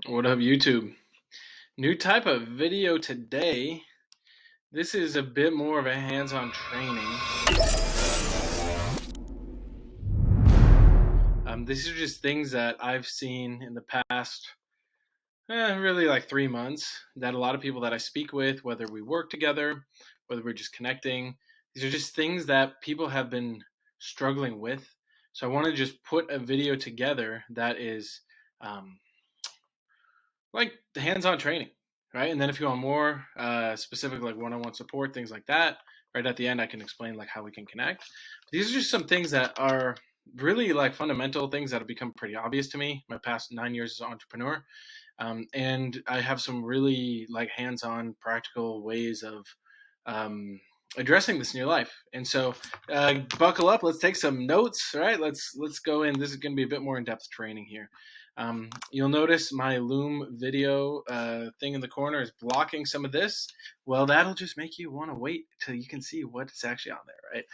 What up, YouTube? New type of video today. This is a bit more of a hands-on training. These are just things that I've seen in the past, really like 3 months, that a lot of people that I speak with, whether we work together, whether we're just connecting, these are just things that people have been struggling with. So I want to just put a video together that is um, like the hands-on training, right? And then if you want more specific, like one-on-one support, things like that, right at the end, I can explain like how we can connect. But these are just some things that are really like fundamental things that have become pretty obvious to me my past 9 years as an entrepreneur. And I have some really like hands-on practical ways of um, addressing this in your life. And so buckle up, let's take some notes, right? Let's go in. This is going to be a bit more in-depth training here. You'll notice my Loom video thing in the corner is blocking some of this. Well, that'll just make you want to wait till you can see what's actually on there, right?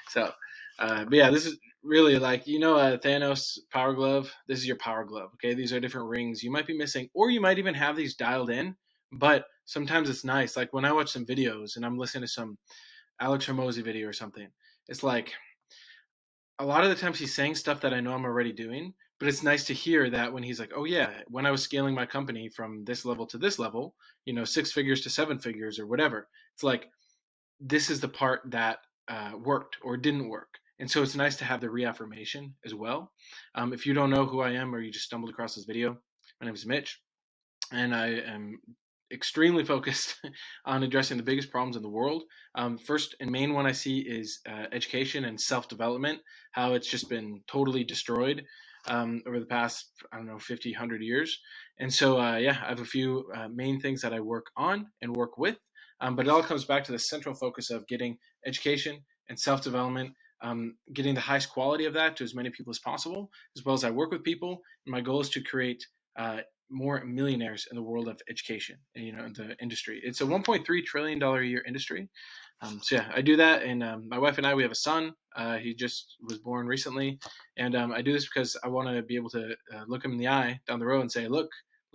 So, but yeah, this is really like, Thanos power glove. This is your power glove, okay? These are different rings you might be missing, or you might even have these dialed in, but sometimes it's nice. Like when I watch some videos and I'm listening to some Alex Hormozy video or something, it's like a lot of the times he's saying stuff that I know I'm already doing, but it's nice to hear that when he's like, oh yeah, when I was scaling my company from this level to this level, 6 figures to 7 figures or whatever, it's like, this is the part that worked or didn't work. And so it's nice to have the reaffirmation as well. If you don't know who I am or you just stumbled across this video, my name is Mitch, and I am extremely focused on addressing the biggest problems in the world. First and main one I see is education and self-development, how it's just been totally destroyed over the past, 50, 100 years. And so, I have a few main things that I work on and work with. But it all comes back to the central focus of getting education and self-development, getting the highest quality of that to as many people as possible, as well as I work with people. And my goal is to create more millionaires in the world of education and in the industry. It's a $1.3 trillion a year industry. So yeah, I do that, and my wife and I, we have a son. He just was born recently, and I do this because I want to be able to look him in the eye down the road and say, look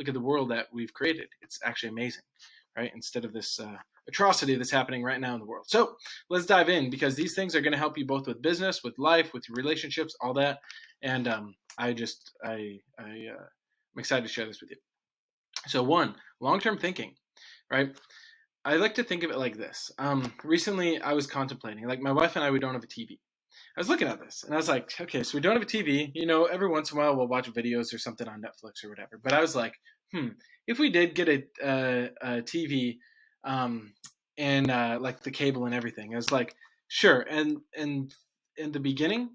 at the world that we've created. It's actually amazing, right? Instead of this atrocity that's happening right now in the world. So let's dive in, because these things are going to help you both with business, with life, with your relationships, all that. And I'm excited to share this with you. So one, long-term thinking, right? I like to think of it like this. Recently, I was contemplating, like my wife and I, we don't have a TV. I was looking at this and I was like, okay, so we don't have a TV. Every once in a while we'll watch videos or something on Netflix or whatever. But I was like, if we did get a TV, and like the cable and everything, I was like, sure. And in the beginning,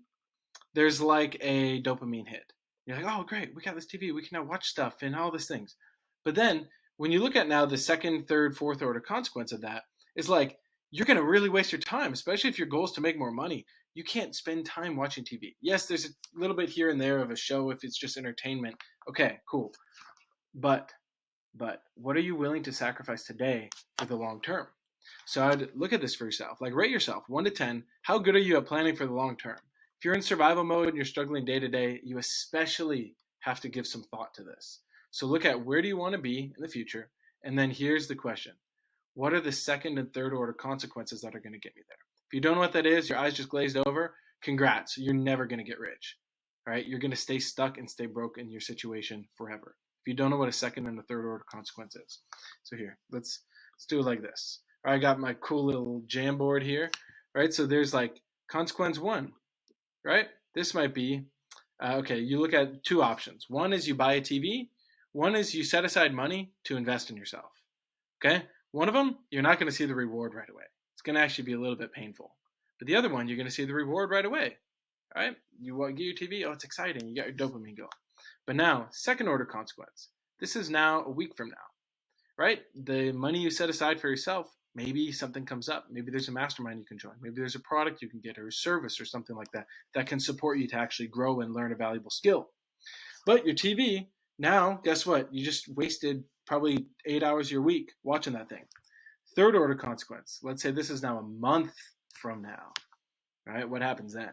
there's like a dopamine hit. You're like, oh, great, we got this TV. We can now watch stuff and all these things. But then when you look at now the second, third, fourth order consequence of that is like, you're going to really waste your time, especially if your goal is to make more money. You can't spend time watching TV. Yes, there's a little bit here and there of a show if it's just entertainment. Okay, cool. But what are you willing to sacrifice today for the long term? So I'd look at this for yourself. Like, rate yourself 1 to 10. How good are you at planning for the long term? If you're in survival mode and you're struggling day to day, you especially have to give some thought to this. So look at, where do you want to be in the future? And then here's the question. What are the second and third order consequences that are going to get me there? If you don't know what that is, your eyes just glazed over, congrats. You're never going to get rich, right? You're going to stay stuck and stay broke in your situation forever if you don't know what a second and a third order consequence is. So here, let's do it like this. I got my cool little Jamboard here, right? So there's like consequence 1, right? This might be, okay, you look at 2 options. One is you buy a TV. One is you set aside money to invest in yourself, okay? One of them, you're not going to see the reward right away. It's going to actually be a little bit painful. But the other one, you're going to see the reward right away, right? You get your TV, oh, it's exciting. You got your dopamine going. But now, second order consequence. This is now a week from now, right? The money you set aside for yourself, maybe something comes up. Maybe there's a mastermind you can join. Maybe there's a product you can get or a service or something like that that can support you to actually grow and learn a valuable skill. But your TV, now, guess what? You just wasted probably 8 hours of your week watching that thing. Third order consequence. Let's say this is now a month from now, right? What happens then?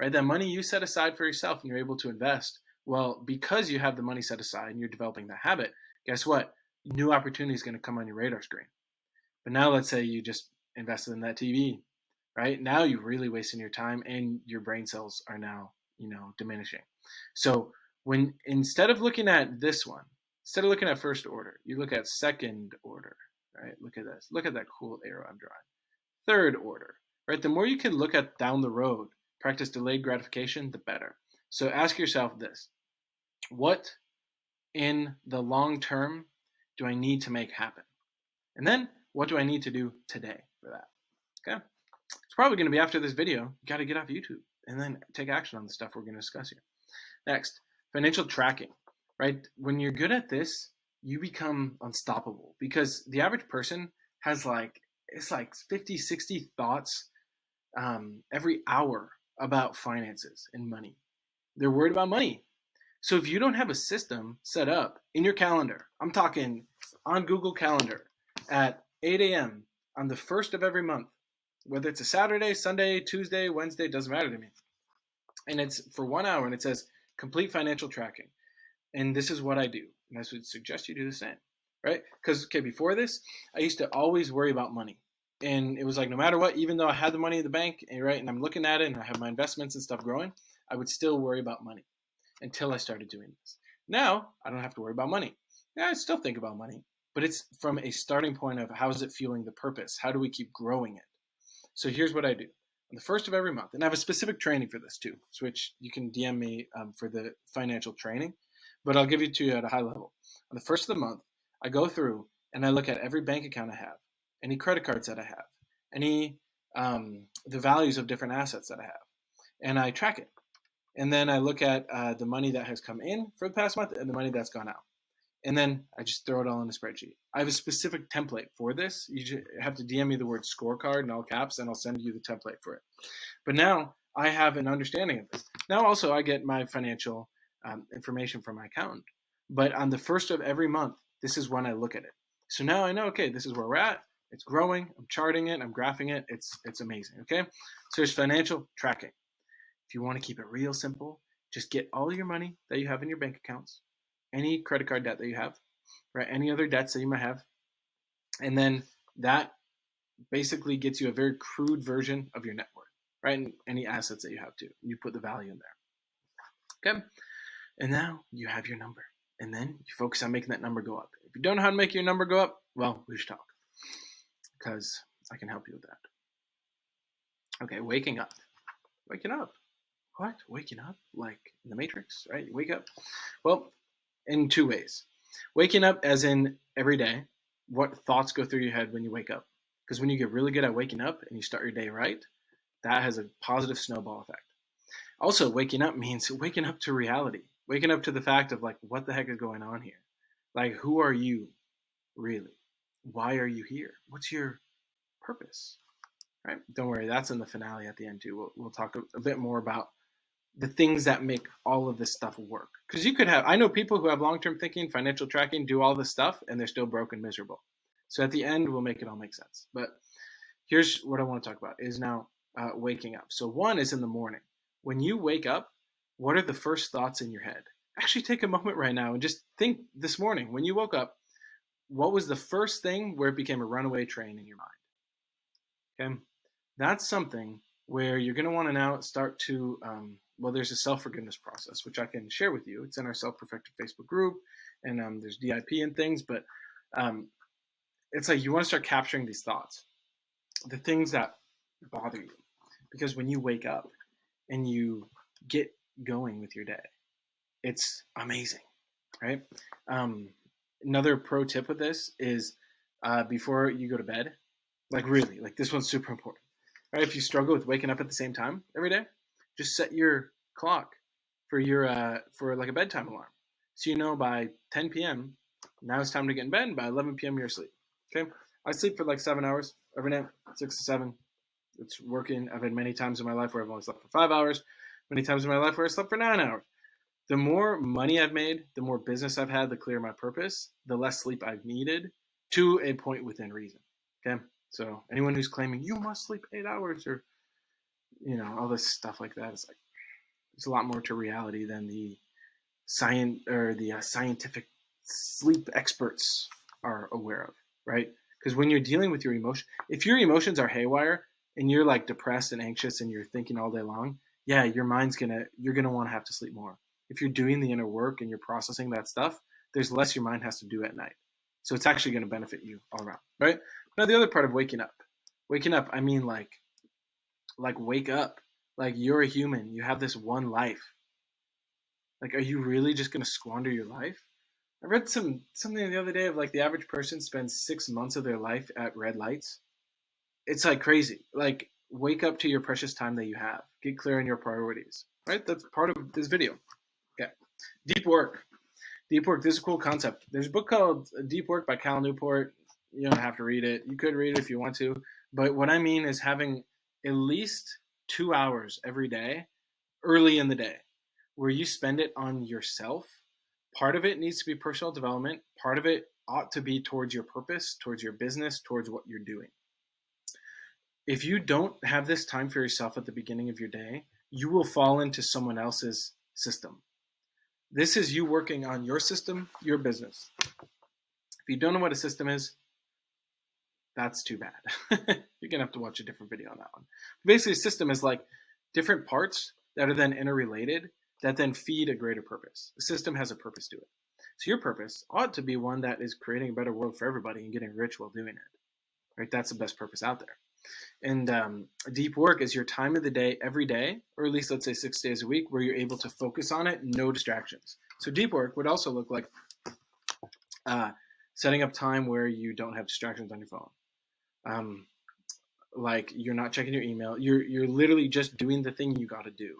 Right? That money you set aside for yourself and you're able to invest Well, because you have the money set aside and you're developing that habit, guess what? New opportunity is going to come on your radar screen. But now let's say you just invested in that TV, right? Now you're really wasting your time and your brain cells are now, diminishing. So when instead of looking at this one, instead of looking at first order, you look at second order, right? Look at this. Look at that cool arrow I'm drawing. Third order, right? The more you can look at down the road, practice delayed gratification, the better. So ask yourself this: what in the long term do I need to make happen? And then what do I need to do today for that? Okay. It's probably going to be after this video. You got to get off YouTube and then take action on the stuff we're going to discuss here. Next, financial tracking, right? When you're good at this, you become unstoppable because the average person has it's like 50, 60 thoughts every hour about finances and money. They're worried about money. So if you don't have a system set up in your calendar, I'm talking on Google Calendar at 8 a.m. on the first of every month, whether it's a Saturday, Sunday, Tuesday, Wednesday, doesn't matter to me. And it's for 1 hour and it says complete financial tracking. And this is what I do. And I would suggest you do the same, right? Because, before this, I used to always worry about money. And it was like, no matter what, even though I had the money in the bank, right, and I'm looking at it and I have my investments and stuff growing, I would still worry about money until I started doing this. Now, I don't have to worry about money. Yeah, I still think about money, but it's from a starting point of how is it fueling the purpose? How do we keep growing it? So here's what I do. On the first of every month, and I have a specific training for this too, which you can DM me for the financial training, but I'll give it to you at a high level. On the first of the month, I go through and I look at every bank account I have, any credit cards that I have, any the values of different assets that I have, and I track it. And then I look at the money that has come in for the past month and the money that's gone out. And then I just throw it all in a spreadsheet. I have a specific template for this. You just have to DM me the word scorecard in all caps, and I'll send you the template for it. But now I have an understanding of this. Now also I get my financial information from my accountant. But on the first of every month, this is when I look at it. So now I know, okay, this is where we're at. It's growing. I'm charting it. I'm graphing it. It's amazing. Okay. So there's financial tracking. If you want to keep it real simple, just get all your money that you have in your bank accounts, any credit card debt that you have, right? Any other debts that you might have. And then that basically gets you a very crude version of your net worth, right? And any assets that you have too. You put the value in there. Okay. And now you have your number. And then you focus on making that number go up. If you don't know how to make your number go up, well, we should talk because I can help you with that. Okay, waking up. Waking up. What? Waking up? Like in the Matrix, right? You wake up. Well, in two ways. Waking up as in every day, what thoughts go through your head when you wake up? Because when you get really good at waking up and you start your day right, that has a positive snowball effect. Also, waking up means waking up to reality, waking up to the fact of like, what the heck is going on here? Like, who are you really? Why are you here? What's your purpose? Right? Don't worry, that's in the finale at the end too. We'll talk a bit more about the things that make all of this stuff work. Because you could have, I know people who have long-term thinking, financial tracking, do all this stuff, and they're still broke and miserable. So at the end, we'll make it all make sense. But here's what I want to talk about is now waking up. So one is in the morning. When you wake up, what are the first thoughts in your head? Actually take a moment right now and just think this morning, when you woke up, what was the first thing where it became a runaway train in your mind? Okay, that's something where you're going to want to now start to there's a self-forgiveness process, which I can share with you. It's in our Self-Perfected Facebook group, and there's DIP and things, but it's like you want to start capturing these thoughts, the things that bother you. Because when you wake up and you get going with your day, it's amazing, right? Another pro tip with this is before you go to bed, like really, like this one's super important, right? If you struggle with waking up at the same time every day, just set your clock for your for like a bedtime alarm. So you know by 10 p.m. now it's time to get in bed. And by 11 p.m. you're asleep. Okay, I sleep for like 7 hours every night, 6 to 7. It's working. I've had many times in my life where I've only slept for 5 hours. Many times in my life where I slept for 9 hours. The more money I've made, the more business I've had, the clearer my purpose, the less sleep I've needed, to a point within reason. Okay, so anyone who's claiming you must sleep 8 hours or all this stuff like that, it's like there's a lot more to reality than the scientific sleep experts are aware of, right? Because when you're dealing with your emotion, if your emotions are haywire and you're like depressed and anxious and you're thinking all day long, yeah, you're gonna want to have to sleep more. If you're doing the inner work and you're processing that stuff, there's less your mind has to do at night. So it's actually going to benefit you all around, right? Now the other part of waking up, I mean like wake up. Like you're a human. You have this one life. Like, are you really just gonna squander your life? I read something the other day of like the average person spends 6 months of their life at red lights. It's like crazy. Like, wake up to your precious time that you have. Get clear on your priorities. Right? That's part of this video. Okay. Deep work. Deep work. This is a cool concept. There's a book called Deep Work by Cal Newport. You don't have to read it. You could read it if you want to. But what I mean is having at least 2 hours every day, early in the day, where you spend it on yourself. Part of it needs to be personal development. Part of it ought to be towards your purpose, towards your business, towards what you're doing. If you don't have this time for yourself at the beginning of your day, you will fall into someone else's system. This is you working on your system, your business. If you don't know what a system is, that's too bad. You're going to have to watch a different video on that one. Basically, a system is like different parts that are then interrelated that then feed a greater purpose. The system has a purpose to it. So your purpose ought to be one that is creating a better world for everybody and getting rich while doing it. Right? That's the best purpose out there. And deep work is your time of the day every day, or at least let's say 6 days a week, where you're able to focus on it, no distractions. So deep work would also look like setting up time where you don't have distractions on your phone. Like you're not checking your email. You're literally just doing the thing you got to do.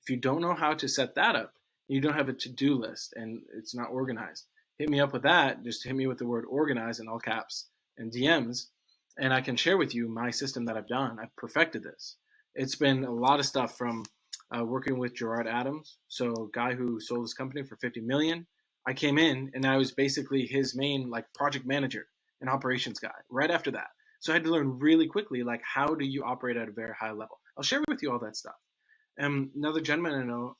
If you don't know how to set that up, you don't have a to-do list and it's not organized, hit me up with that. Just hit me with the word organize in all caps and DMs, and I can share with you my system that I've done. I've perfected this. It's been a lot of stuff from working with Gerard Adams, so a guy who sold his company for 50 million. I came in and I was basically his main like project manager and operations guy right after that. So I had to learn really quickly, like, how do you operate at a very high level? I'll share with you all that stuff. Another gentleman I know,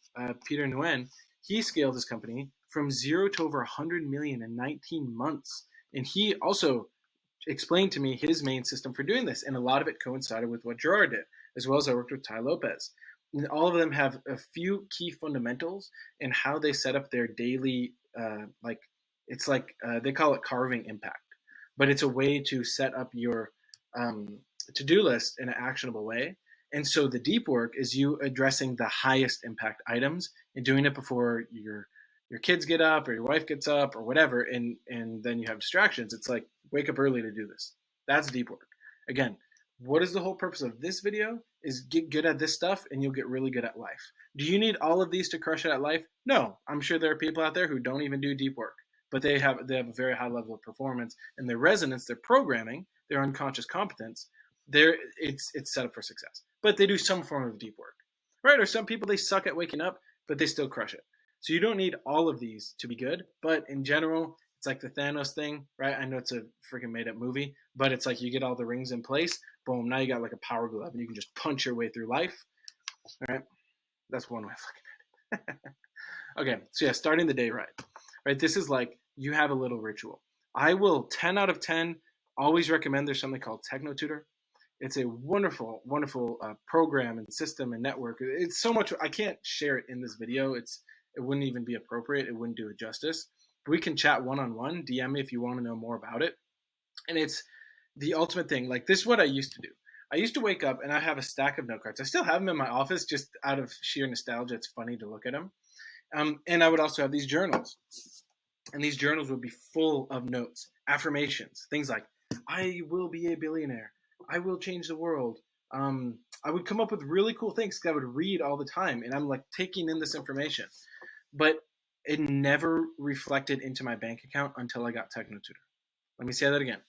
Peter Nguyen, he scaled his company from 0 to over 100 million in 19 months. And he also explained to me his main system for doing this. And a lot of it coincided with what Gerard did, as well as I worked with Ty Lopez. And all of them have a few key fundamentals in how they set up their daily, they call it carving impact. But it's a way to set up your to-do list in an actionable way. And so the deep work is you addressing the highest impact items and doing it before your kids get up or your wife gets up or whatever, and then you have distractions. It's like, wake up early to do this. That's deep work. Again, what is the whole purpose of this video? Is get good at this stuff and you'll get really good at life. Do you need all of these to crush it at life? No. I'm sure there are people out there who don't even do deep work, but they have a very high level of performance, and their resonance, their programming, their unconscious competence, it's set up for success. But they do some form of deep work, right? Or some people, they suck at waking up, but they still crush it. So you don't need all of these to be good, but in general, it's like the Thanos thing, right? I know it's a freaking made up movie, but it's like you get all the rings in place, boom, now you got like a power glove and you can just punch your way through life. All right, that's one way of looking at it. Okay, so yeah, starting the day right. This is like you have a little ritual. I will 10 out of 10 always recommend there's something called Techno Tutor. It's a wonderful, wonderful program and system and network. It's so much. I can't share it in this video. It wouldn't even be appropriate. It wouldn't do it justice. But we can chat one-on-one. DM me if you want to know more about it. And it's the ultimate thing. Like, this is what I used to do. I used to wake up and I have a stack of note cards. I still have them in my office just out of sheer nostalgia. It's funny to look at them. And I would also have these journals. And these journals would be full of notes, affirmations, things like, I will be a billionaire. I will change the world. I would come up with really cool things because I would read all the time, and I'm like taking in this information. But it never reflected into my bank account until I got Techno Tutor. Let me say that again.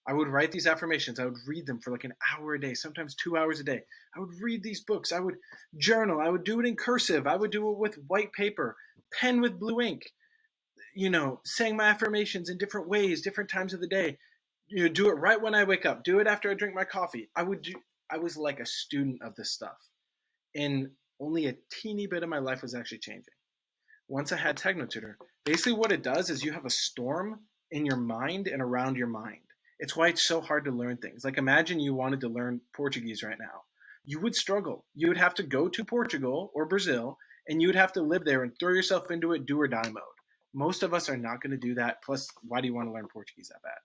I would write these affirmations. I would read them for like an hour a day, sometimes 2 hours a day. I would read these books. I would journal. I would do it in cursive. I would do it with white paper, pen with blue ink, saying my affirmations in different ways, different times of the day. Do it right when I wake up. Do it after I drink my coffee. I was like a student of this stuff. And only a teeny bit of my life was actually changing. once I had TechnoTutor, basically what it does is you have a storm in your mind and around your mind. It's why it's so hard to learn things. Like imagine you wanted to learn Portuguese right now. You would struggle. You would have to go to Portugal or Brazil and you would have to live there and throw yourself into it, do or die mode. Most of us are not going to do that. Plus, why do you want to learn Portuguese that bad?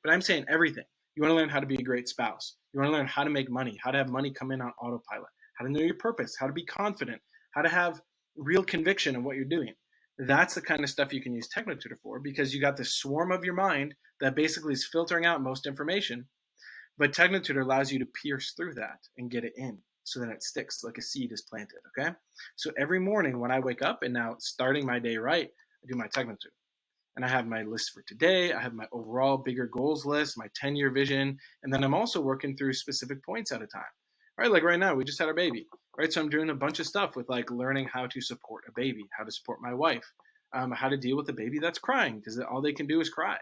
But I'm saying everything. You want to learn how to be a great spouse. You want to learn how to make money, how to have money come in on autopilot, how to know your purpose, how to be confident, how to have real conviction in what you're doing. That's the kind of stuff you can use TechnoTutor for because you got this swarm of your mind that basically is filtering out most information. But TechnoTutor allows you to pierce through that and get it in so that it sticks like a seed is planted. Okay. So every morning when I wake up and now starting my day right, I do my TechnoTutor. And I have my list for today. I have my overall bigger goals list, my 10-year vision, and then I'm also working through specific points at a time. Right, like right now, we just had our baby. Right, so I'm doing a bunch of stuff with like learning how to support a baby, how to support my wife, how to deal with a baby that's crying because all they can do is cry.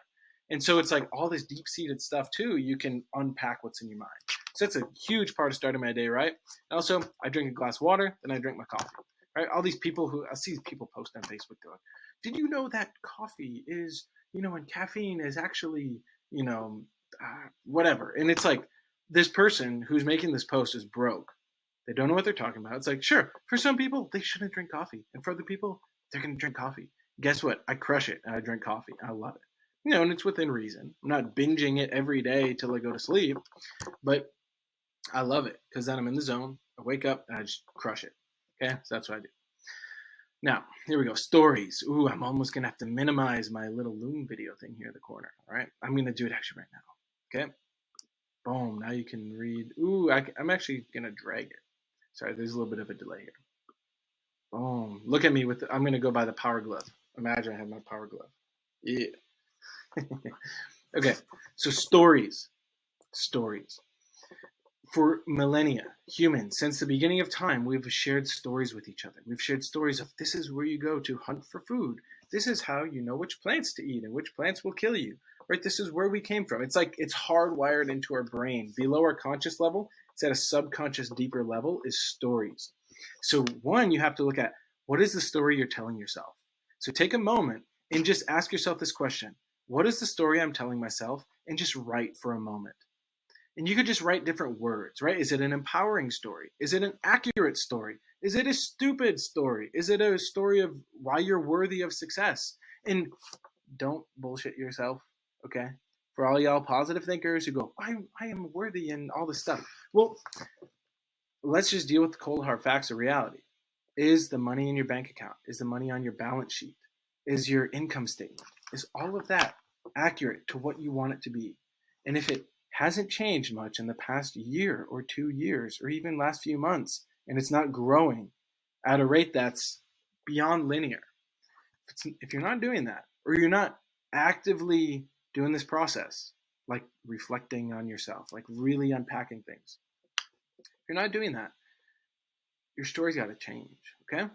And so it's like all this deep-seated stuff too. You can unpack what's in your mind. So that's a huge part of starting my day, right? And also, I drink a glass of water, then I drink my coffee. Right, all these people who I see people post on Facebook going, did you know that coffee is, and caffeine is actually, whatever. And it's like this person who's making this post is broke. They don't know what they're talking about. It's like, sure, for some people, they shouldn't drink coffee. And for other people, they're going to drink coffee. Guess what? I crush it and I drink coffee. I love it. And it's within reason. I'm not binging it every day till I go to sleep, but I love it because then I'm in the zone. I wake up and I just crush it. Okay, so that's what I do. Now, here we go. Stories. Ooh, I'm almost going to have to minimize my little Loom video thing here in the corner. All right. I'm going to do it actually right now. Okay. Boom. Now you can read. Ooh, I'm actually going to drag it. Sorry, there's a little bit of a delay here. Boom. Look at me with I'm going to go by the power glove. Imagine I have my power glove. Yeah. Okay. So stories. Stories. For millennia, humans, since the beginning of time, we've shared stories with each other. We've shared stories of this is where you go to hunt for food. This is how you know which plants to eat and which plants will kill you. Right? This is where we came from. It's like it's hardwired into our brain. Below our conscious level, it's at a subconscious, deeper level, is stories. So one, you have to look at what is the story you're telling yourself. So take a moment and just ask yourself this question. What is the story I'm telling myself? And just write for a moment. And you could just write different words, right? Is it an empowering story? Is it an accurate story? Is it a stupid story? Is it a story of why you're worthy of success? And don't bullshit yourself, okay? For all y'all positive thinkers who go, I am worthy and all this stuff. Well, let's just deal with the cold hard facts of reality. Is the money in your bank account? Is the money on your balance sheet? Is your income statement? Is all of that accurate to what you want it to be? And if it hasn't changed much in the past year or 2 years or even last few months, and it's not growing at a rate that's beyond linear, if you're not doing that, or you're not actively doing this process, like reflecting on yourself, like really unpacking things, if you're not doing that, your story's got to change, okay?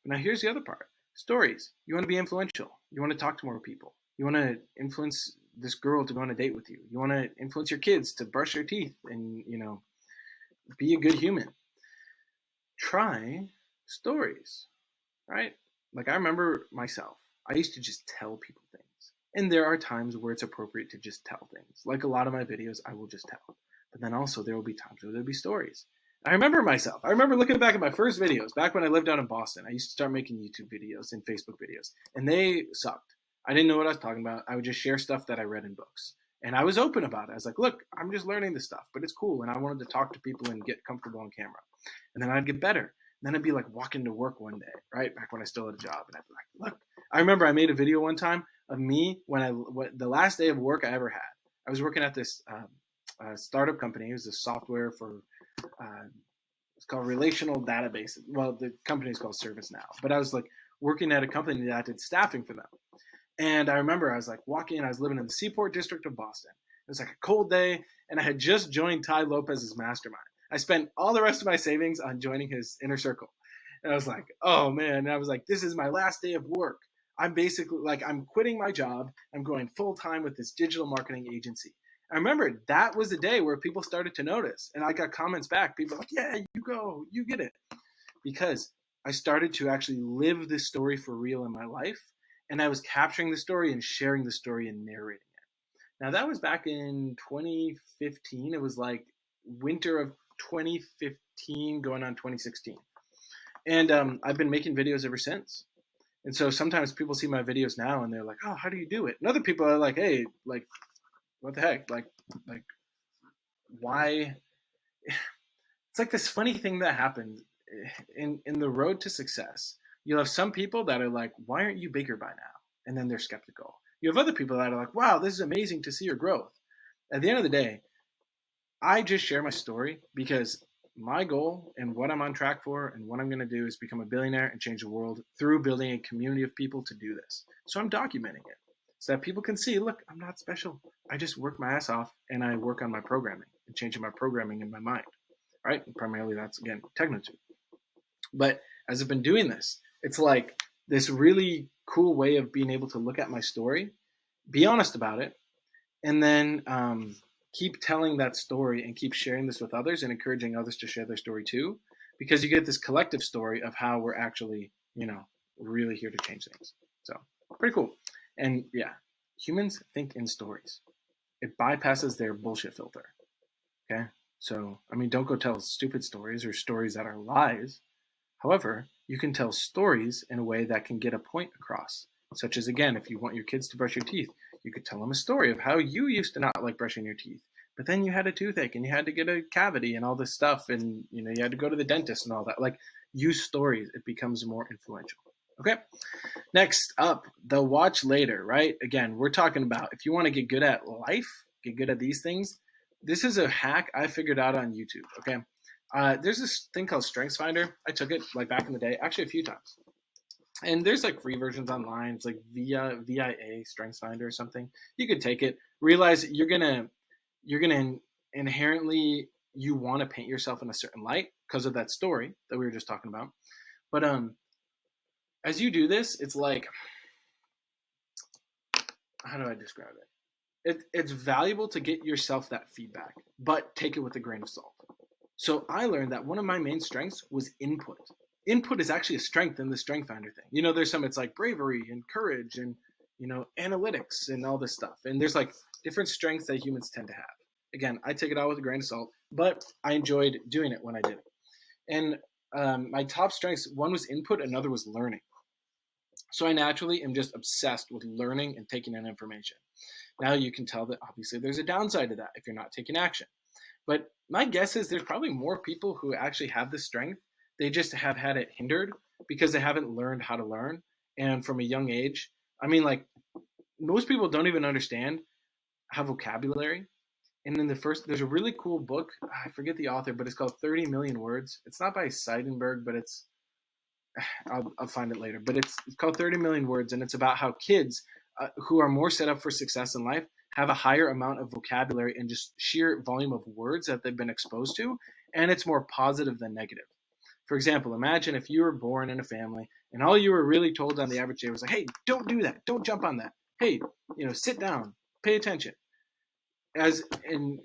Now here's the other part. Stories. You want to be influential. You want to talk to more people. You want to influence this girl to go on a date with you. You want to influence your kids to brush their teeth and, be a good human. Try stories, right? Like I remember myself, I used to just tell people things. And there are times where it's appropriate to just tell things. Like a lot of my videos, I will just tell. But then also there will be times where there'll be stories. I remember myself. I remember looking back at my first videos, back when I lived out in Boston. I used to start making YouTube videos and Facebook videos, and they sucked. I didn't know what I was talking about. I would just share stuff that I read in books. And I was open about it. I was like, look, I'm just learning this stuff, but it's cool. And I wanted to talk to people and get comfortable on camera. And then I'd get better. And then I'd be like walking to work one day, right? Back when I still had a job. And I'd be like, look, I remember I made a video one time of me the last day of work I ever had. I was working at this startup company. It was a software for, it's called relational database. Well, the company is called ServiceNow. But I was like working at a company that did staffing for them. And I remember I was like walking in, I was living in the Seaport district of Boston. It was like a cold day, and I had just joined Ty Lopez's mastermind. I spent all the rest of my savings on joining his inner circle. And I was like, oh man. And I was like, this is my last day of work. I'm basically like, I'm quitting my job. I'm going full time with this digital marketing agency. I remember that was the day where people started to notice. And I got comments back. People were like, yeah, you go, you get it. Because I started to actually live this story for real in my life. And I was capturing the story and sharing the story and narrating it. Now, that was back in 2015. It was like winter of 2015 going on 2016. And I've been making videos ever since. And so sometimes people see my videos now and they're like, "Oh, how do you do it?" And other people are like, "Hey, like, what the heck? Like, why?" It's like this funny thing that happens in the road to success. You'll have some people that are like, "Why aren't you bigger by now?" And then they're skeptical. You have other people that are like, "Wow, this is amazing to see your growth." At the end of the day, I just share my story because my goal and what I'm on track for and what I'm going to do is become a billionaire and change the world through building a community of people to do this. So I'm documenting it so that people can see, look, I'm not special. I just work my ass off and I work on my programming and changing my programming in my mind. Right? And primarily that's, again, techno-tube. But as I've been doing this, it's like this really cool way of being able to look at my story, be honest about it, and then keep telling that story and keep sharing this with others and encouraging others to share their story too, because you get this collective story of how we're actually, really here to change things. So pretty cool. And yeah, humans think in stories. It bypasses their bullshit filter. Okay. So, I mean, don't go tell stupid stories or stories that are lies. However, you can tell stories in a way that can get a point across. Such as, again, if you want your kids to brush your teeth, you could tell them a story of how you used to not like brushing your teeth. But then you had a toothache and you had to get a cavity and all this stuff, and you had to go to the dentist and all that. Like, use stories, it becomes more influential. Okay. Next up, the watch later, right? Again, we're talking about if you want to get good at life, get good at these things. This is a hack I figured out on YouTube. Okay. There's this thing called StrengthsFinder. I took it like back in the day, actually a few times. And there's like free versions online. It's like VIA StrengthsFinder or something. You could take it. Realize you're gonna inherently you want to paint yourself in a certain light because of that story that we were just talking about. But as you do this, it's like, how do I describe it? It's valuable to get yourself that feedback, but take it with a grain of salt. So I learned that one of my main strengths was input. Input is actually a strength in the Strength Finder thing. There's some, it's like bravery and courage and, analytics and all this stuff. And there's like different strengths that humans tend to have. Again, I take it all with a grain of salt, but I enjoyed doing it when I did it. And my top strengths, one was input, another was learning. So I naturally am just obsessed with learning and taking in information. Now you can tell that obviously there's a downside to that if you're not taking action. But my guess is there's probably more people who actually have this strength. They just have had it hindered because they haven't learned how to learn. And from a young age, I mean, like, most people don't even understand how vocabulary. And then there's a really cool book. I forget the author, but it's called 30 Million Words. It's not by Seidenberg, but I'll find it later. But it's called 30 Million Words, and it's about how kids who are more set up for success in life have a higher amount of vocabulary and just sheer volume of words that they've been exposed to, and it's more positive than negative. For example, imagine if you were born in a family and all you were really told on the average day was like, "Hey, don't do that. Don't jump on that. Hey, sit down. Pay attention." As in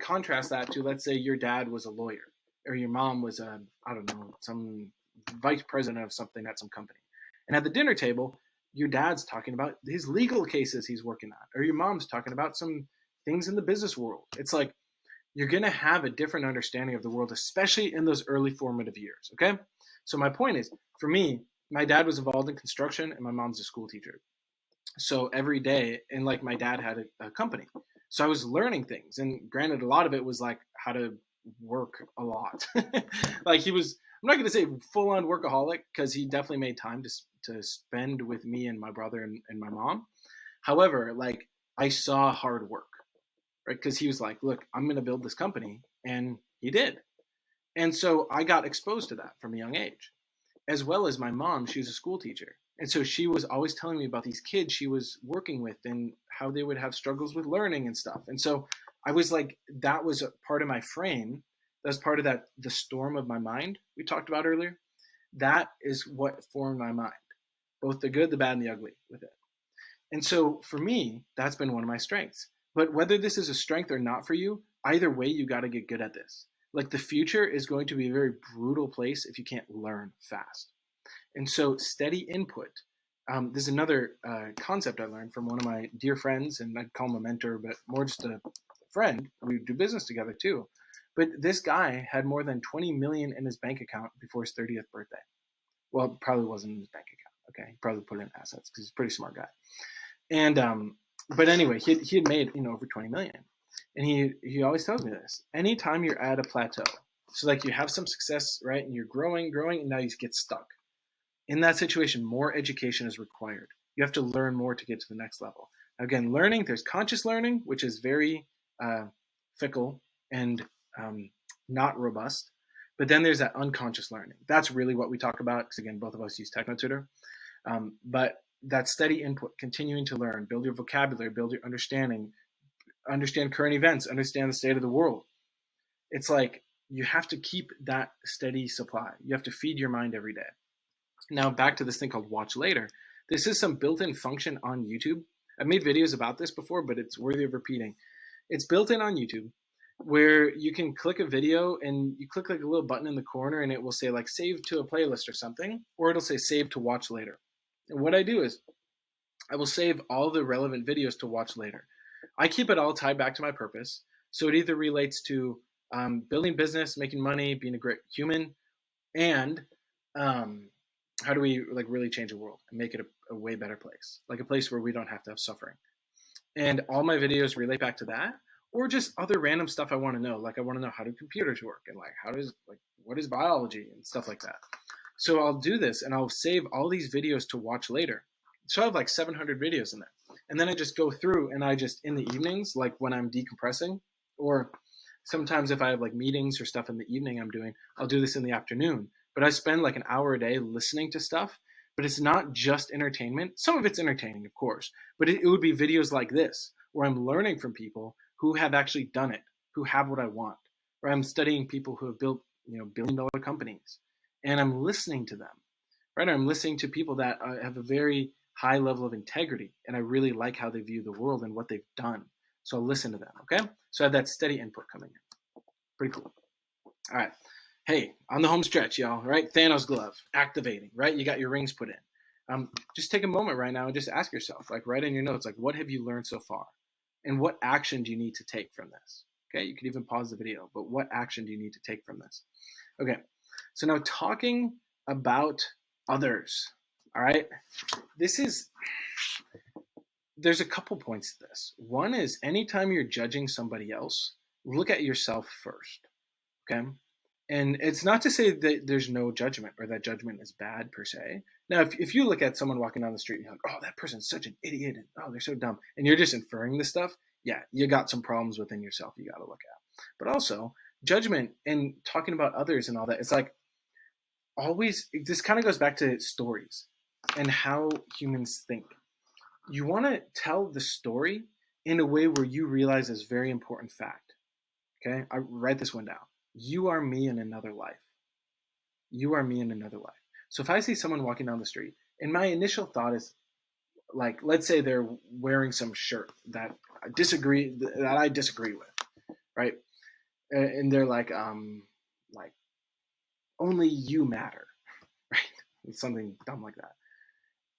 contrast that to, let's say your dad was a lawyer or your mom was I don't know, some vice president of something at some company. And at the dinner table, your dad's talking about his legal cases he's working on, or your mom's talking about some things in the business world. It's like you're going to have a different understanding of the world, especially in those early formative years. Okay. So my point is, for me, my dad was involved in construction and my mom's a school teacher. So every day, and like my dad had a company. So I was learning things. And granted, a lot of it was like how to work a lot. Like he was, I'm not going to say full on workaholic because he definitely made time to spend with me and my brother and my mom. However, like I saw hard work, right? Because he was like, look, I'm going to build this company. And he did. And so I got exposed to that from a young age, as well as my mom. She was a school teacher. And so she was always telling me about these kids she was working with and how they would have struggles with learning and stuff. And so I was like, that was a part of my frame. That was part of the storm of my mind we talked about earlier. That is what formed my mind, both the good, the bad, and the ugly with it. And so for me, that's been one of my strengths. But whether this is a strength or not for you, either way, you got to get good at this. Like the future is going to be a very brutal place if you can't learn fast. And so steady input. This is another concept I learned from one of my dear friends, and I'd call him a mentor, but more just a friend. We do business together too. But this guy had more than 20 million in his bank account before his 30th birthday. Well, it probably wasn't in his bank account. Okay, he probably put it in assets because he's a pretty smart guy. And but anyway, he had made over 20 million, and he always tells me this. Anytime you're at a plateau, so like you have some success, right, and you're growing, and now you get stuck. In that situation, more education is required. You have to learn more to get to the next level. Again, learning, there's conscious learning, which is very fickle and not robust. But then there's that unconscious learning. That's really what we talk about, because again, both of us use TechnoTutor. But that steady input, continuing to learn, build your vocabulary, build your understanding, understand current events, understand the state of the world. It's like you have to keep that steady supply. You have to feed your mind every day. Now back to this thing called watch later. This is some built-in function on YouTube. I've made videos about this before, but it's worthy of repeating. It's built in on YouTube, where you can click a video and you click like a little button in the corner and it will say like save to a playlist or something, or it'll say save to watch later. And what I do is I will save all the relevant videos to watch later. I keep it all tied back to my purpose. So it either relates to building business, making money, being a great human, and how do we like really change the world and make it a way better place, like a place where we don't have to have suffering. And all my videos relate back to that, or just other random stuff I want to know. Like I want to know how do computers work, and like what is biology and stuff like that. So I'll do this and I'll save all these videos to watch later. So I have like 700 videos in there. And then I just go through and I just, in the evenings, like when I'm decompressing, or sometimes if I have like meetings or stuff in the evening I'm doing, I'll do this in the afternoon. But I spend like an hour a day listening to stuff, but it's not just entertainment. Some of it's entertaining, of course, but it would be videos like this where I'm learning from people who have actually done it, who have what I want, or I'm studying people who have built, billion-dollar companies, and I'm listening to them, right? I'm listening to people that have a very high level of integrity, and I really like how they view the world and what they've done. So I'll listen to them, okay? So I have that steady input coming in. Pretty cool. All right. Hey, on the home stretch, y'all, right? Thanos glove, activating, right? You got your rings put in. Just take a moment right now and just ask yourself, like write in your notes, like what have you learned so far? And what action do you need to take from this? Okay, you can even pause the video, but what action do you need to take from this? Okay, so now talking about others, all right? There's a couple points to this. One is anytime you're judging somebody else, look at yourself first, okay? And it's not to say that there's no judgment or that judgment is bad per se. Now, if you look at someone walking down the street and you're like, oh, that person's such an idiot, and oh, they're so dumb, and you're just inferring this stuff, yeah, you got some problems within yourself you got to look at. But also, judgment and talking about others and all that, it's like always, this kind of goes back to stories and how humans think. You want to tell the story in a way where you realize this very important fact. Okay, I write this one down. You are me in another life. You are me in another life. So if I see someone walking down the street, and my initial thought is, like, let's say they're wearing some shirt that I disagree with, right? And they're like only you matter, right? Something dumb like that.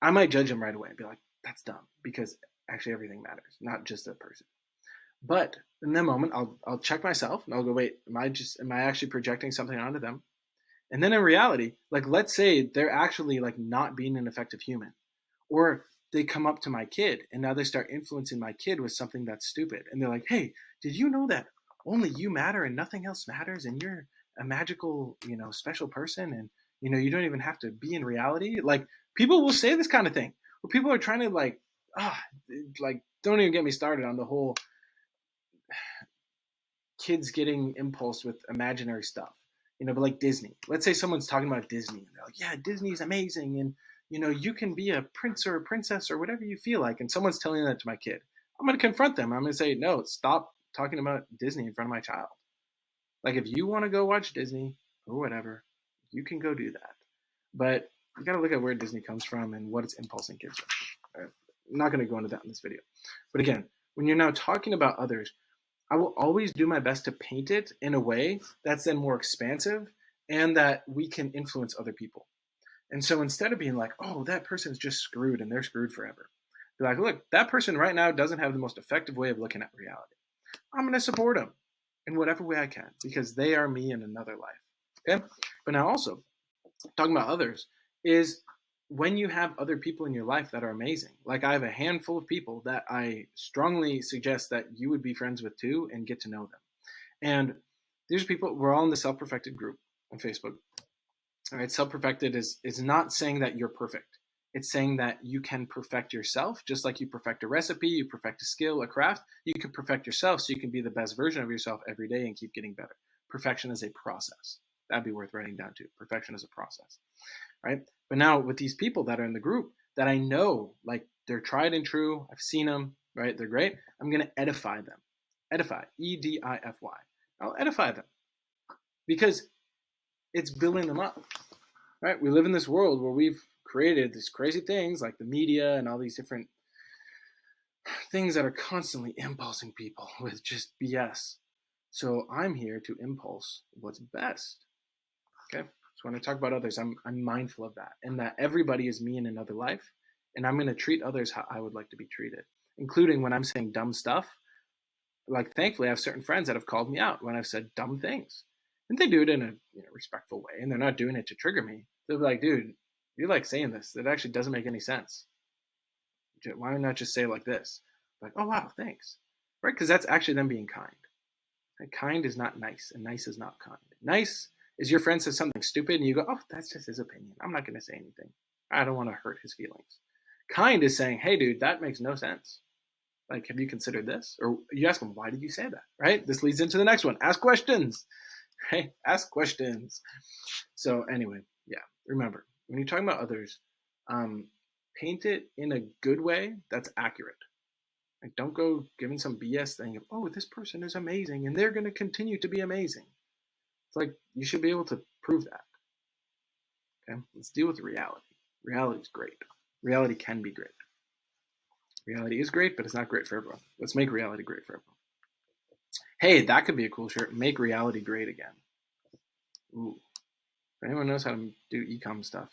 I might judge them right away and be like, that's dumb, because actually everything matters, not just a person. But in that moment, I'll check myself and I'll go, wait, am I actually projecting something onto them? And then in reality, like let's say they're actually like not being an effective human, or they come up to my kid and now they start influencing my kid with something that's stupid, and they're like, hey, did you know that only you matter and nothing else matters, and you're a magical, special person, and you don't even have to be in reality? Like people will say this kind of thing where people are trying to like don't even get me started on the whole kids getting impulsed with imaginary stuff, but like Disney. Let's say someone's talking about Disney and they're like, yeah, Disney's amazing, and you can be a prince or a princess or whatever you feel like, and someone's telling that to my kid. I'm going to confront them. I'm going to say, no, stop talking about Disney in front of my child. Like if you want to go watch Disney or whatever, you can go do that. But you got to look at where Disney comes from and what it's impulsing kids with. I'm not going to go into that in this video. But again, when you're now talking about others, I will always do my best to paint it in a way that's then more expansive and that we can influence other people. And so instead of being like, oh, that person's just screwed and they're screwed forever, be like, look, that person right now doesn't have the most effective way of looking at reality. I'm going to support them in whatever way I can because they are me in another life. Okay. But now also talking about others is when you have other people in your life that are amazing. Like I have a handful of people that I strongly suggest that you would be friends with too and get to know them. And these people, we're all in the self-perfected group on Facebook. All right, self-perfected is not saying that you're perfect. It's saying that you can perfect yourself, just like you perfect a recipe, you perfect a skill, a craft. You can perfect yourself so you can be the best version of yourself every day and keep getting better. Perfection is a process. That'd be worth writing down too. Perfection is a process, right? But now with these people that are in the group that I know, like they're tried and true, I've seen them, right? They're great. I'm going to edify them. Edify, Edify. I'll edify them because it's building them up, right? We live in this world where we've created these crazy things like the media and all these different things that are constantly impulsing people with just BS. So I'm here to impulse what's best. Okay. So when I talk about others, I'm mindful of that and that everybody is me in another life. And I'm going to treat others how I would like to be treated, including when I'm saying dumb stuff. Like, thankfully, I have certain friends that have called me out when I've said dumb things. And they do it in a respectful way. And they're not doing it to trigger me. They'll be like, dude, you're like saying this. That actually doesn't make any sense. Why not just say it like this? Like, oh, wow, thanks. Right? Because that's actually them being kind. And kind is not nice, and nice is not kind. Nice is your friend says something stupid, and you go, oh, that's just his opinion. I'm not going to say anything. I don't want to hurt his feelings. Kind is saying, hey, dude, that makes no sense. Like, have you considered this? Or you ask them, why did you say that? Right? This leads into the next one. Ask questions. Right? Ask questions. So anyway, yeah, remember, when you're talking about others, paint it in a good way that's accurate. Like, don't go giving some BS thing of, oh, this person is amazing and they're going to continue to be amazing. It's like, you should be able to prove that. Okay, let's deal with reality. Reality is great. Reality can be great. Reality is great, but it's not great for everyone. Let's make reality great for everyone. Hey, that could be a cool shirt. Make reality great again. Ooh. If anyone knows how to do e-com stuff,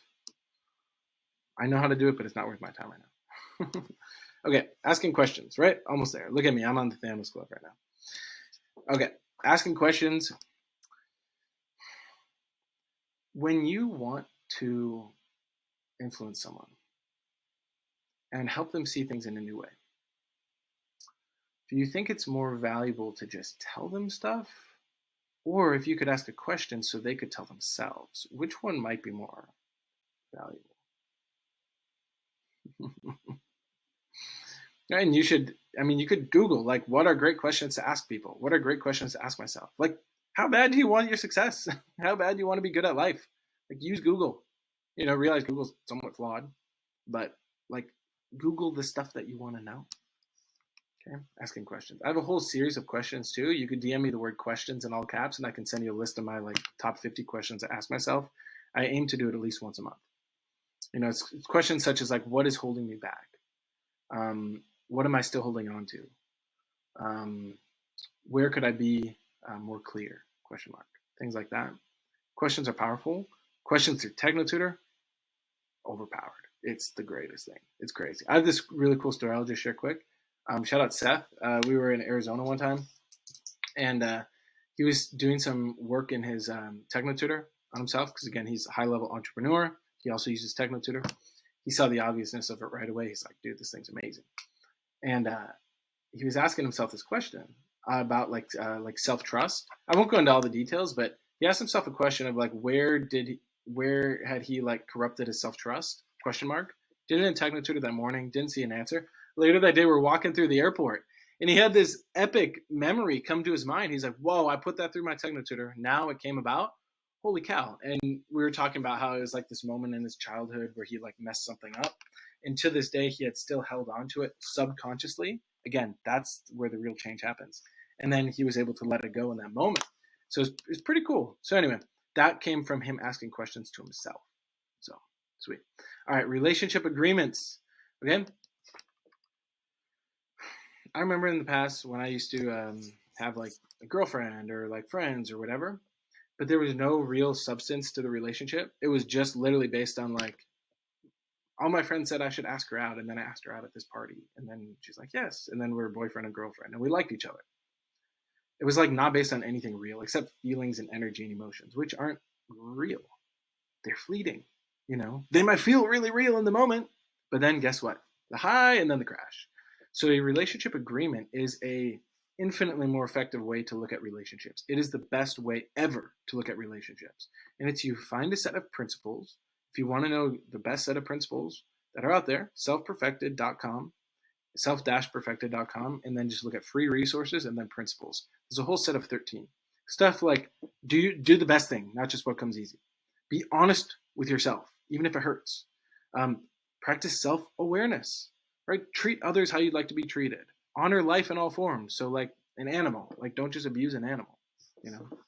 I know how to do it, but it's not worth my time right now. Okay, asking questions, right? Almost there. Look at me. I'm on the Thanos Club right now. Okay, asking questions. When you want to influence someone and help them see things in a new way, do you think it's more valuable to just tell them stuff? Or if you could ask a question so they could tell themselves, which one might be more valuable? And you should, you could Google, like, what are great questions to ask people? What are great questions to ask myself? Like, how bad do you want your success? How bad do you want to be good at life? Like, use Google. Realize Google's somewhat flawed, but like, Google the stuff that you want to know. Okay, asking questions. I have a whole series of questions too. You could DM me the word questions in all caps, and I can send you a list of my like top 50 questions to ask myself. I aim to do it at least once a month. It's questions such as like, what is holding me back? What am I still holding on to? Where could I be more clear? Question mark. Things like that. Questions are powerful. Questions through TechnoTutor, overpowered. It's the greatest thing. It's crazy. I have this really cool story I'll just share quick. Shout out Seth. We were in Arizona one time, and he was doing some work in his TechnoTutor on himself because, again, he's a high-level entrepreneur. He also uses TechnoTutor. He saw the obviousness of it right away. He's like, dude, this thing's amazing. And he was asking himself this question about like self-trust. I won't go into all the details, but he asked himself a question of like, where had he like corrupted his self-trust? Question mark. Did it in TechnoTutor that morning. Didn't see an answer. Later that day, we're walking through the airport, and he had this epic memory come to his mind. He's like, whoa, I put that through my TechnoTutor. Now it came about. Holy cow. And we were talking about how it was like this moment in his childhood where he like messed something up. And to this day, he had still held on to it subconsciously. Again, that's where the real change happens. And then he was able to let it go in that moment. So it's pretty cool. So anyway, that came from him asking questions to himself. So sweet. All right, relationship agreements. Okay. I remember in the past when I used to have like a girlfriend or like friends or whatever, but there was no real substance to the relationship. It was just literally based on like all my friends said I should ask her out, and then I asked her out at this party, and then she's like yes, and then we're boyfriend and girlfriend, and we liked each other. It was like not based on anything real except feelings and energy and emotions, which aren't real. They're fleeting. They might feel really real in the moment, but then guess what? The high and then the crash. So a relationship agreement is a infinitely more effective way to look at relationships. It is the best way ever to look at relationships. And it's you find a set of principles. If you want to know the best set of principles that are out there, self-perfected.com, self-perfected.com, and then just look at free resources and then principles. There's a whole set of 13. Stuff like do the best thing, not just what comes easy. Be honest with yourself, even if it hurts. Practice self-awareness, right? Treat others how you'd like to be treated. Honor life in all forms. So like an animal, like don't just abuse an animal.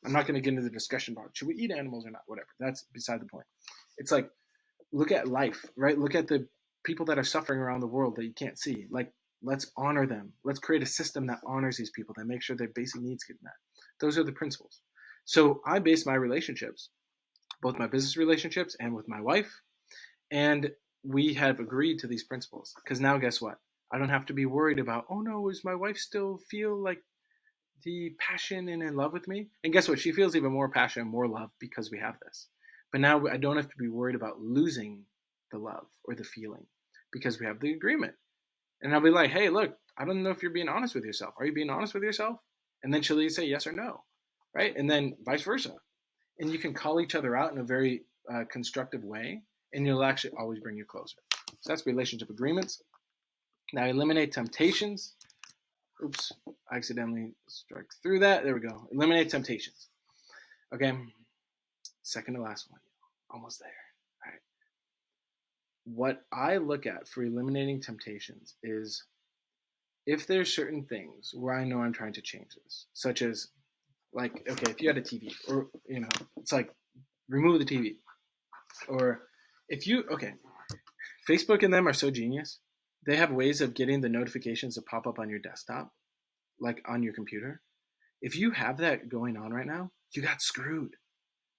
I'm not going to get into the discussion about should we eat animals or not, whatever. That's beside the point. It's like, look at life, right? Look at the people that are suffering around the world that you can't see. Like, let's honor them. Let's create a system that honors these people, that makes sure their basic needs get met. Those are the principles. So I base my relationships, both my business relationships and with my wife, and we have agreed to these principles. Because now guess what? I don't have to be worried about, oh no, does my wife still feel like the passion and in love with me? And guess what? She feels even more passion and more love because we have this. But now I don't have to be worried about losing the love or the feeling because we have the agreement. And I'll be like, hey, look, I don't know if you're being honest with yourself. Are you being honest with yourself? And then she'll either say yes or no, right? And then vice versa. And you can call each other out in a very constructive way, and you'll actually always bring you closer. So that's relationship agreements. Now eliminate temptations. Oops, I accidentally struck through that. There we go. Eliminate temptations. Okay, second to last one. Almost there. All right. What I look at for eliminating temptations is if there's certain things where I know I'm trying to change this, such as like, okay, if you had a TV or, it's like remove the TV. Or if you, okay, Facebook and them are so genius. They have ways of getting the notifications to pop up on your desktop, like on your computer. If you have that going on right now, you got screwed.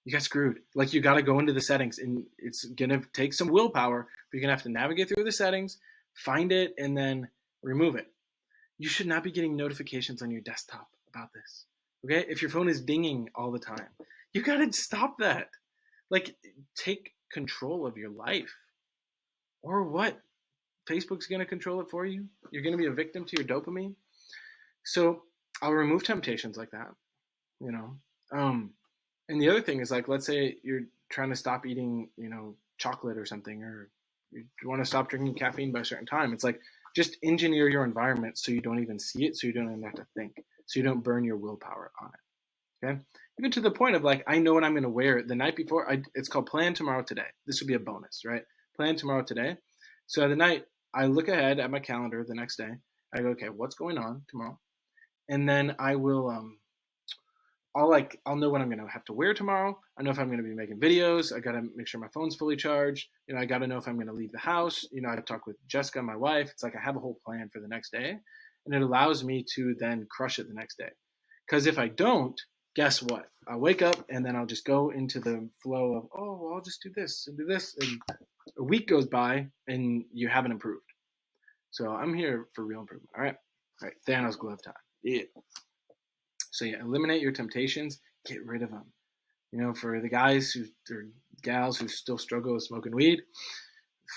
You got screwed. Like you got to go into the settings, and it's going to take some willpower, but you're going to have to navigate through the settings, find it, and then remove it. You should not be getting notifications on your desktop about this. Okay? If your phone is dinging all the time, you got to stop that. Like, take control of your life. Or what? Facebook's going to control it for you? You're going to be a victim to your dopamine? So I'll remove temptations like that, And the other thing is, like, let's say you're trying to stop eating, chocolate or something, or you want to stop drinking caffeine by a certain time. It's like, just engineer your environment so you don't even see it, so you don't even have to think, so you don't burn your willpower on it. Okay? Even to the point of like, I know what I'm going to wear the night before. It's called plan tomorrow today. This would be a bonus, right? Plan tomorrow today. So the night I look ahead at my calendar the next day, I go, okay, what's going on tomorrow? And then I will, I'll know what I'm going to have to wear tomorrow. I know if I'm going to be making videos. I got to make sure my phone's fully charged. I got to know if I'm going to leave the house. I talk with Jessica, my wife. It's like I have a whole plan for the next day, and it allows me to then crush it the next day. Because if I don't, guess what? I'll wake up and then I'll just go into the flow of, oh, well, I'll just do this and do this. And a week goes by and you haven't improved. So I'm here for real improvement. All right. Thanos glove time. Yeah. So yeah, eliminate your temptations. Get rid of them. For the guys or gals who still struggle with smoking weed,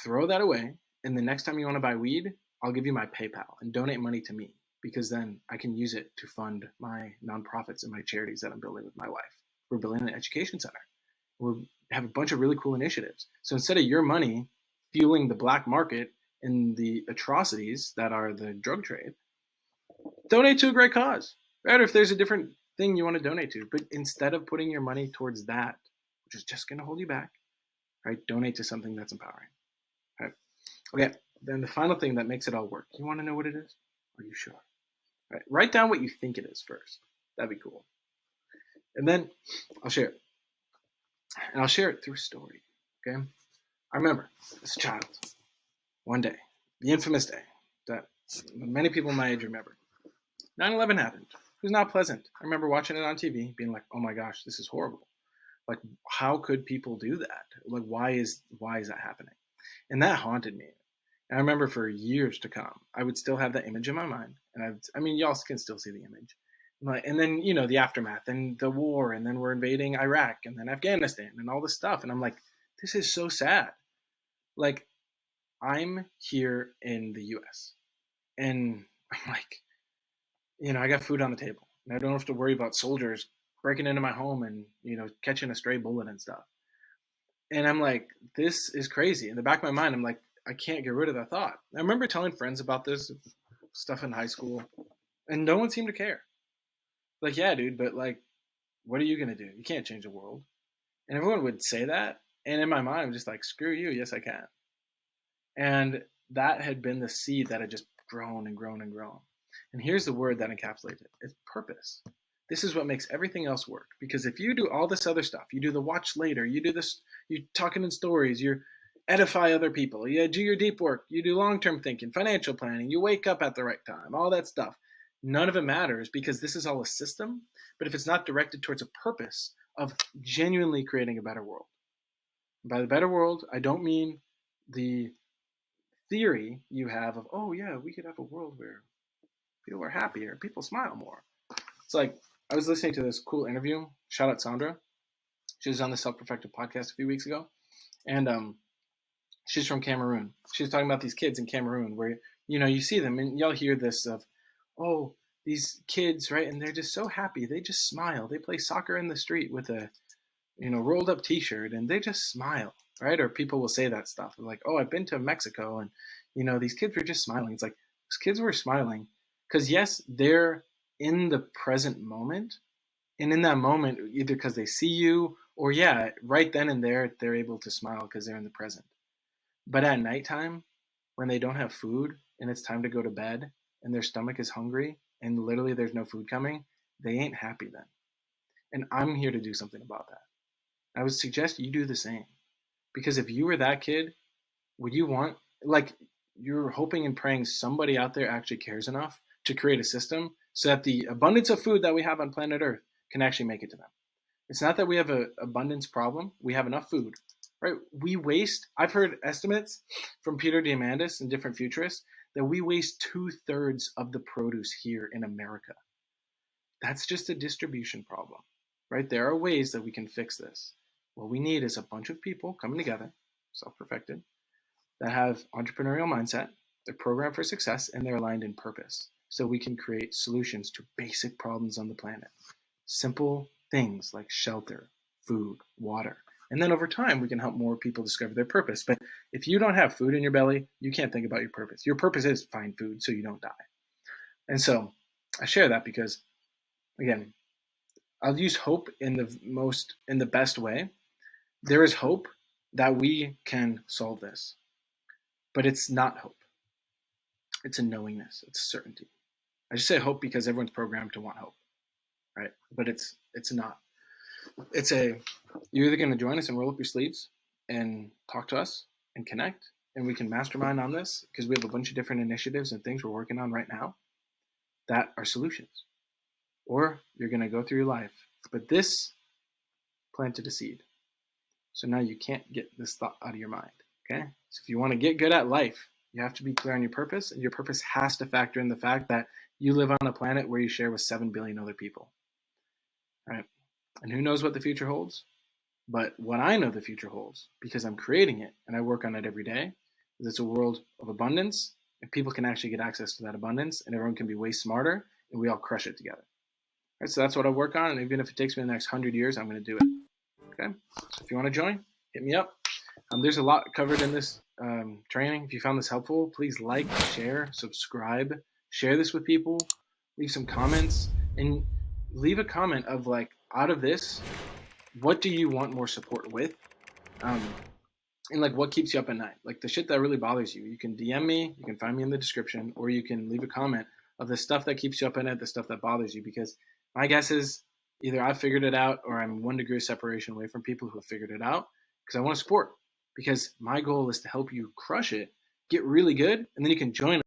throw that away. And the next time you want to buy weed, I'll give you my PayPal and donate money to me, because then I can use it to fund my nonprofits and my charities that I'm building with my wife. We're building an education center. We have a bunch of really cool initiatives. So instead of your money fueling the black market and the atrocities that are the drug trade, donate to a great cause, right? Or if there's a different thing you want to donate to, but instead of putting your money towards that, which is just going to hold you back, right? Donate to something that's empowering. Right? Okay. Then the final thing that makes it all work. You want to know what it is? Are you sure? Right. Write down what you think it is first. That'd be cool. And then I'll share it. And I'll share it through a story. Okay. I remember as a child, one day, the infamous day that many people my age remember. 9/11 happened. was not pleasant. I remember watching it on TV, being like, "Oh my gosh, this is horrible. Like, how could people do that? Like, why is that happening?" And that haunted me. And I remember for years to come, I would still have that image in my mind, and I mean, y'all can still see the image. Like, and then the aftermath, and the war, and then we're invading Iraq, and then Afghanistan, and all this stuff, and I'm like, this is so sad. Like, I'm here in the U.S. and I'm like, I got food on the table, and I don't have to worry about soldiers breaking into my home and catching a stray bullet and stuff. And I'm like, this is crazy. In the back of my mind, I'm like, I can't get rid of that thought. I remember telling friends about this stuff in high school, and no one seemed to care. Like, yeah, dude, but like, what are you gonna do? You can't change the world. And everyone would say that, and in my mind, I'm just like, screw you. Yes, I can. And that had been the seed that had just grown and grown and grown. And here's the word that encapsulates it: it's purpose. This is what makes everything else work. Because if you do all this other stuff, you do the watch later, you do this, you talking in stories, you edify other people, you do your deep work, you do long-term thinking, financial planning, you wake up at the right time, all that stuff. None of it matters because this is all a system. But if it's not directed towards a purpose of genuinely creating a better world, by the better world, I don't mean the theory you have of, oh yeah, we could have a world where people are happier, people smile more. It's like, I was listening to this cool interview. Shout out Sandra. She was on the Self Perfected podcast a few weeks ago, and she's from Cameroon. She was talking about these kids in Cameroon where you see them and y'all hear this of, oh, these kids, right? And they're just so happy. They just smile. They play soccer in the street with a rolled up T-shirt, and they just smile, right? Or people will say that stuff like, "Oh, I've been to Mexico, and these kids were just smiling." It's like these kids were smiling because yes, they're in the present moment, and in that moment, either because they see you, or yeah, right then and there, they're able to smile because they're in the present. But at nighttime, when they don't have food and it's time to go to bed, and their stomach is hungry, and literally there's no food coming, they ain't happy then. And I'm here to do something about that. I would suggest you do the same. Because if you were that kid, would you want, like, you're hoping and praying somebody out there actually cares enough to create a system so that the abundance of food that we have on planet Earth can actually make it to them. It's not that we have an abundance problem. We have enough food, right? We waste, I've heard estimates from Peter Diamandis and different futurists that we waste 2/3 of the produce here in America. That's just a distribution problem, right? There are ways that we can fix this. What we need is a bunch of people coming together, self-perfected, that have entrepreneurial mindset, they're programmed for success, and they're aligned in purpose. So we can create solutions to basic problems on the planet. Simple things like shelter, food, water. And then over time, we can help more people discover their purpose. But if you don't have food in your belly, you can't think about your purpose. Your purpose is find food so you don't die. And so I share that because, again, I'll use hope in the best way. There is hope that we can solve this, but it's not hope. It's a knowingness. It's certainty. I just say hope because everyone's programmed to want hope, right? But it's not. You're either going to join us and roll up your sleeves and talk to us and connect, and we can mastermind on this because we have a bunch of different initiatives and things we're working on right now that are solutions. Or you're going to go through your life. But this planted a seed. So now you can't get this thought out of your mind, okay? So if you want to get good at life, you have to be clear on your purpose, and your purpose has to factor in the fact that you live on a planet where you share with 7 billion other people, right? And who knows what the future holds? But what I know the future holds, because I'm creating it and I work on it every day, is it's a world of abundance, and people can actually get access to that abundance, and everyone can be way smarter, and we all crush it together. Right, so that's what I work on, and even if it takes me the next 100 years, I'm going to do it. Okay, so if you want to join, hit me up. There's a lot covered in this training. If you found this helpful, please like, share, subscribe, share this with people, leave some comments, and leave a comment of like, out of this, what do you want more support with? And like, what keeps you up at night? Like the shit that really bothers you. You can DM me, you can find me in the description, or you can leave a comment of the stuff that keeps you up at night, the stuff that bothers you, because my guess is either I've figured it out or I'm 1 degree of separation away from people who have figured it out, because I want to support. Because my goal is to help you crush it, get really good, and then you can join